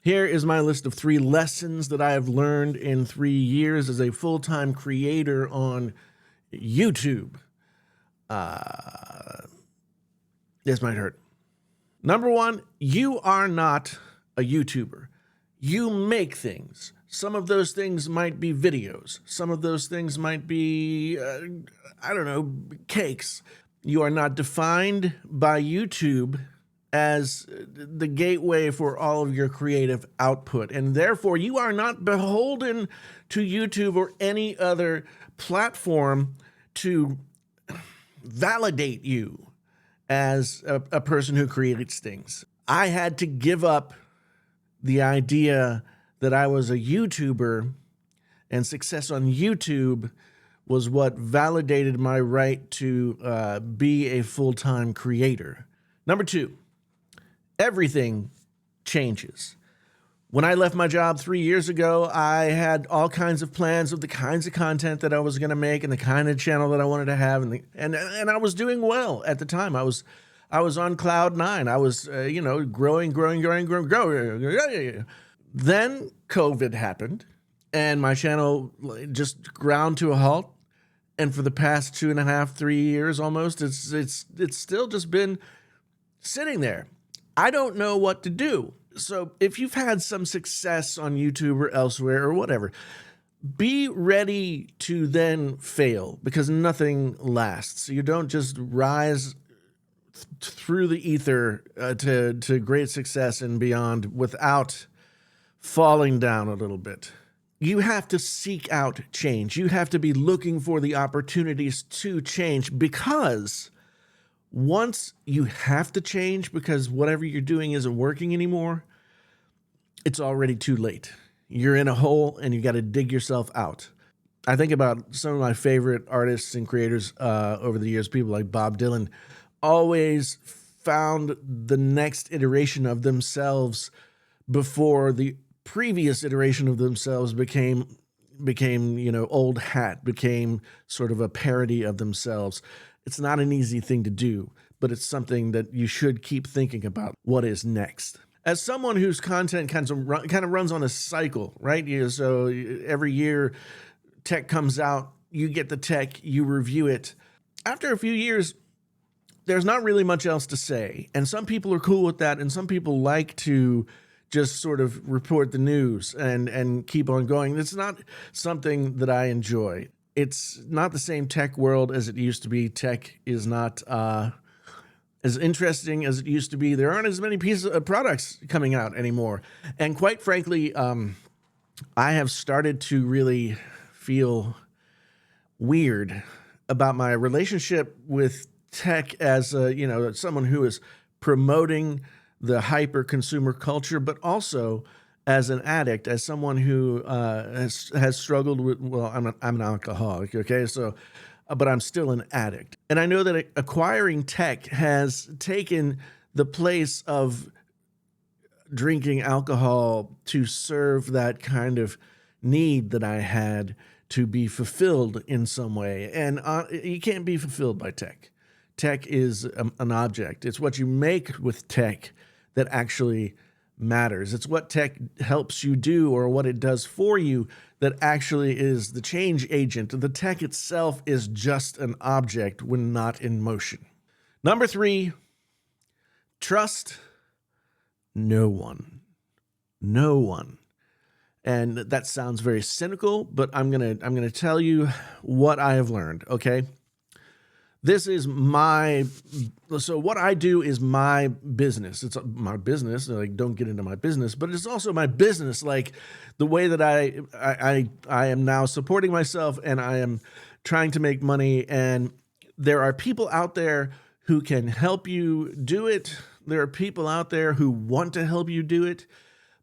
Here is my list of 3 lessons that I have learned in 3 years as a full-time creator on YouTube. This might hurt. Number 1, you are not a YouTuber. You make things. Some of those things might be videos. Some of those things might be, cakes. You are not defined by YouTube as the gateway for all of your creative output. And therefore, you are not beholden to YouTube or any other platform to validate you as a person who creates things. I had to give up the idea that I was a YouTuber and success on YouTube was what validated my right to be a full-time creator. Number 2, everything changes. When I left my job 3 years ago, I had all kinds of plans of the kinds of content that I was going to make and the kind of channel that I wanted to have, and I was doing well at the time. I was on cloud 9. I was growing. Then COVID happened, and my channel just ground to a halt. And for the past 2.5, 3 years almost, it's still just been sitting there. I don't know what to do. So if you've had some success on YouTube or elsewhere or whatever, be ready to then fail, because nothing lasts. You don't just rise through the ether to great success and beyond without falling down a little bit. You have to seek out change. You have to be looking for the opportunities to change, because once you have to change because whatever you're doing isn't working anymore, it's already too late. You're in a hole and you got to dig yourself out. I think about some of my favorite artists and creators over the years, people like Bob Dylan, always found the next iteration of themselves before the previous iteration of themselves became old hat, became sort of a parody of themselves. It's not an easy thing to do, but it's something that you should keep thinking about. What is next? As someone whose content kind of runs on a cycle, right? So every year tech comes out, you get the tech, you review it. After a few years, there's not really much else to say. And some people are cool with that, and some people like to just sort of report the news and keep on going. It's not something that I enjoy. It's not the same tech world as it used to be. Tech is not as interesting as it used to be. There aren't as many pieces of products coming out anymore. And quite frankly, I have started to really feel weird about my relationship with tech as someone who is promoting the hyper consumer culture, but also as an addict, as someone who has struggled with, I'm an alcoholic, okay? So, but I'm still an addict. And I know that acquiring tech has taken the place of drinking alcohol to serve that kind of need that I had to be fulfilled in some way. And you can't be fulfilled by tech. Tech is an object. It's what you make with tech that actually matters. It's what tech helps you do or what it does for you that actually is the change agent. The tech itself is just an object when not in motion. Number 3, trust no one. No one. And that sounds very cynical, but I'm gonna tell you what I have learned, okay? This is so what I do is my business. It's my business. Like, don't get into my business, but it's also my business. Like the way that I am now supporting myself and I am trying to make money. And there are people out there who can help you do it. There are people out there who want to help you do it.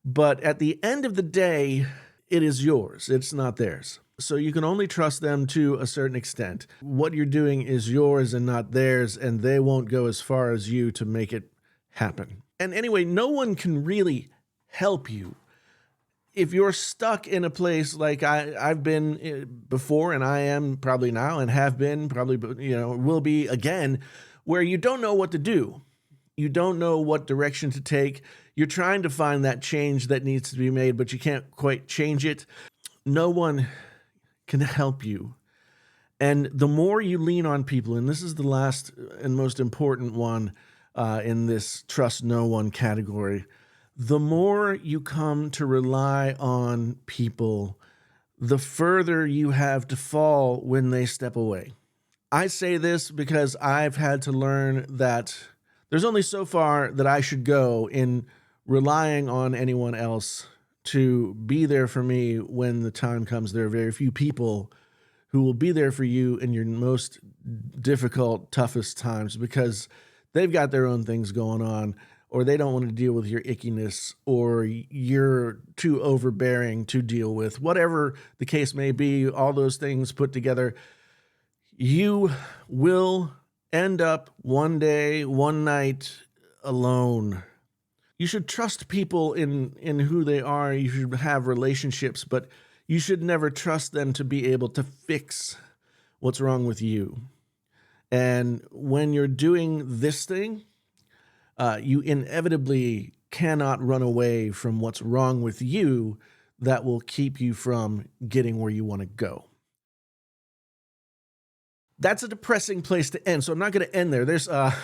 But at the end of the day, it is yours. It's not theirs. So you can only trust them to a certain extent. What you're doing is yours and not theirs, and they won't go as far as you to make it happen. And anyway, no one can really help you. If you're stuck in a place like I've been before, and I am probably now, and have been probably, will be again, where you don't know what to do. You don't know what direction to take. You're trying to find that change that needs to be made, but you can't quite change it. No one can help you. And the more you lean on people, and this is the last and most important one in this trust no one category, the more you come to rely on people, the further you have to fall when they step away. I say this because I've had to learn that there's only so far that I should go in relying on anyone else to be there for me when the time comes. There are very few people who will be there for you in your most difficult, toughest times because they've got their own things going on, or they don't want to deal with your ickiness, or you're too overbearing to deal with. Whatever the case may be, all those things put together, you will end up one day, one night alone. You should trust people in who they are. You should have relationships, but you should never trust them to be able to fix what's wrong with you. And when you're doing this thing, you inevitably cannot run away from what's wrong with you that will keep you from getting where you want to go. That's a depressing place to end, so I'm not going to end there. There's a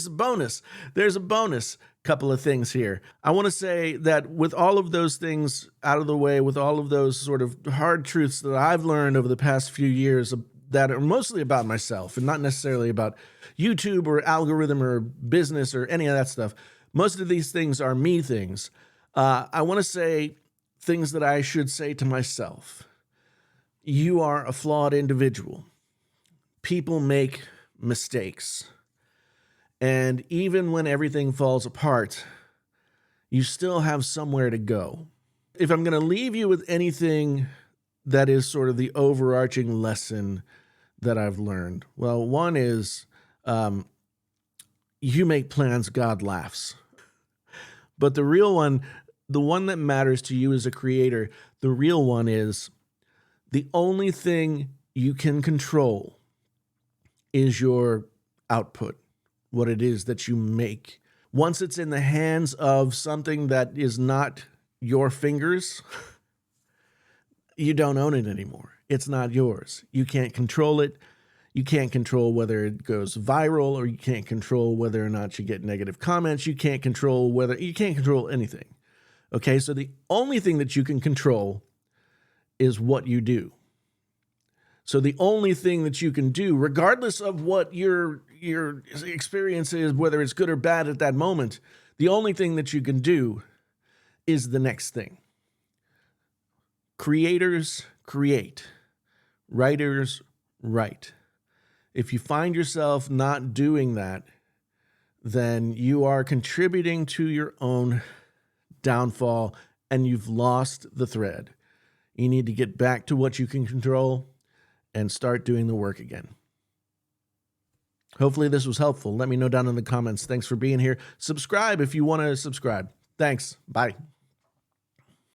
bonus. There's a bonus couple of things here. I want to say that with all of those things out of the way, with all of those sort of hard truths that I've learned over the past few years that are mostly about myself and not necessarily about YouTube or algorithm or business or any of that stuff. Most of these things are me things. I want to say things that I should say to myself. You are a flawed individual. People make mistakes. And even when everything falls apart, you still have somewhere to go. If I'm going to leave you with anything that is sort of the overarching lesson that I've learned, well, one is you make plans, God laughs. But the real one, the one that matters to you as a creator, the real one is the only thing you can control is your output, what it is that you make. Once it's in the hands of something that is not your fingers, you don't own it anymore. It's not yours. You can't control it. You can't control whether it goes viral, or you can't control whether or not you get negative comments. You can't control anything. Okay, so the only thing that you can control is what you do. So the only thing that you can do, regardless of what your experience is, whether it's good or bad at that moment, the only thing that you can do is the next thing. Creators create. Writers write. If you find yourself not doing that, then you are contributing to your own downfall and you've lost the thread. You need to get back to what you can control and start doing the work again. Hopefully this was helpful. Let me know down in the comments. Thanks for being here. Subscribe if you want to subscribe. Thanks. Bye.